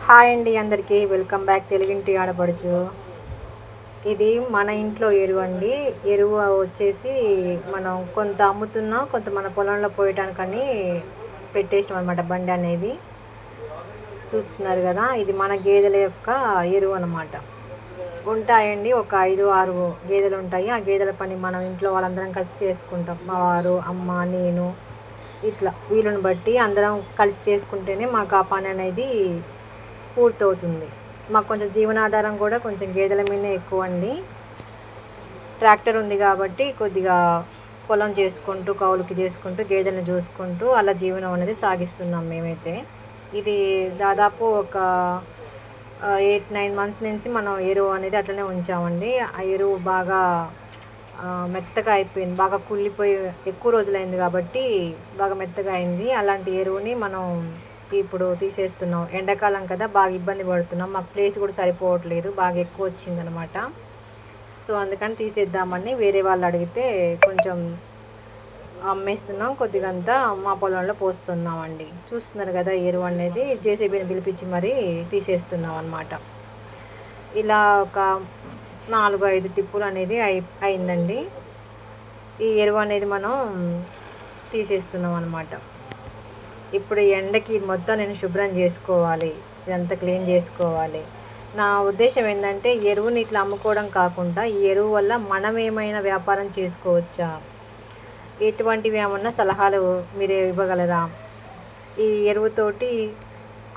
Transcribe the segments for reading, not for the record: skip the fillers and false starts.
Hi అండి, అందరికీ welcome back తెలుగింటి ఆడపడుచు. ఇది మన ఇంట్లో ఎరువు అండి. ఎరువు వచ్చేసి మనం కొంత అమ్ముతున్నాం, కొంత మన పొలంలో పోయటానికని పెట్టేసినాం అనమాట. బండి అనేది చూస్తున్నారు కదా, ఇది మన గేదెల యొక్క ఎరువు అనమాట. ఉంటాయండి, ఒక 5-6 గేదెలు ఉంటాయి. ఆ గేదెల పని మనం ఇంట్లో వాళ్ళందరం కలిసి చేసుకుంటాం. మా వారు, అమ్మ, నేను, ఇట్లా వీలుని బట్టి అందరం కలిసి చేసుకుంటేనే మాకు ఆ పని అనేది పూర్తవుతుంది. మాకు కొంచెం జీవనాధారం కూడా కొంచెం గేదెల మీదనే ఎక్కువ అండి. ట్రాక్టర్ ఉంది కాబట్టి కొద్దిగా పొలం చేసుకుంటూ, కౌలుకి చేసుకుంటూ, గేదెలను చూసుకుంటూ అలా జీవనం అనేది సాగిస్తున్నాం మేమైతే. ఇది దాదాపు ఒక 8-9 మంత్స్ నుంచి మనం ఎరువు అనేది అట్లనే ఉంచామండి. ఆ ఎరువు బాగా మెత్తగా అయిపోయింది, బాగా కుళ్ళిపోయి ఎక్కువ రోజులైంది కాబట్టి బాగా మెత్తగా అయింది. అలాంటి ఎరువుని మనం ఇప్పుడు తీసేస్తున్నాం. ఎండాకాలం కదా, బాగా ఇబ్బంది పడుతున్నాం. మాకు ప్లేస్ కూడా సరిపోవట్లేదు, బాగా ఎక్కువ వచ్చిందనమాట. సో అందుకని తీసేద్దామని వేరే వాళ్ళు అడిగితే కొంచెం అమ్మేస్తున్నాం, కొద్దిగంతా మా పొలంలో పోస్తున్నామండి. చూస్తున్నారు కదా, ఎరువు అనేది జేసీబీని పిలిపించి మరీ తీసేస్తున్నాం అనమాట. ఇలా ఒక 4-5 టిప్పులు అనేది అయిందండి. ఈ ఎరువు అనేది మనం తీసేస్తున్నాం అనమాట. ఇప్పుడు ఎండకి మొత్తం నేను శుభ్రం చేసుకోవాలి, ఇదంతా క్లీన్ చేసుకోవాలి. నా ఉద్దేశం ఏంటంటే, ఎరువుని ఇట్లా అమ్ముకోవడం కాకుండా ఈ ఎరువు వల్ల మనం ఏమైనా వ్యాపారం చేసుకోవచ్చా, ఎటువంటివి ఏమన్నా సలహాలు మీరు ఇవ్వగలరా? ఈ ఎరువుతోటి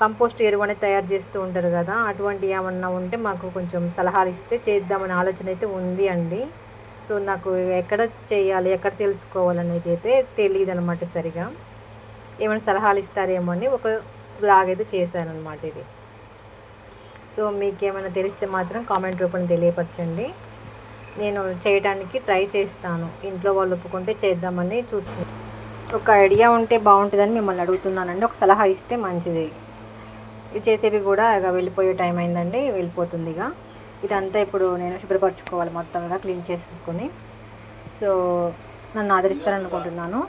కంపోస్ట్ ఎరువు అనేది తయారు చేస్తూ ఉంటారు కదా, అటువంటి ఏమన్నా ఉంటే మాకు కొంచెం సలహాలు ఇస్తే చేద్దామనే ఆలోచన అయితే ఉంది అండి. సో నాకు ఎక్కడ చేయాలి, ఎక్కడ తెలుసుకోవాలనేది అయితే తెలియదు అనమాట సరిగా. ఏమైనా సలహాలు ఇస్తారేమో అని ఒక బ్లాగ్ అయితే చేశానమాట ఇది. సో మీకు ఏమైనా తెలిస్తే మాత్రం కామెంట్ రూపంలో తెలియపరచండి. నేను చేయడానికి ట్రై చేస్తాను, ఇంట్లో వాళ్ళు ఒప్పుకుంటే చేద్దామని చూస్తున్నాను. ఒక ఐడియా ఉంటే బాగుంటుందని మిమ్మల్ని అడుగుతున్నానండి, ఒక సలహా ఇస్తే మంచిది. ఇది చేసేవి కూడా ఇక వెళ్ళిపోయే టైం అయిందండి, వెళ్ళిపోతుంది ఇక. ఇదంతా ఇప్పుడు నేను శుభ్రపరచుకోవాలి, మొత్తంగా క్లీన్ చేసుకొని. సో నన్ను ఆదరిస్తారనుకుంటున్నాను.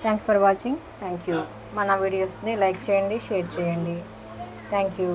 Thanks for watching. Thank you. మన వీడియోస్ని లైక్ చేయండి, షేర్ చేయండి. Thank you.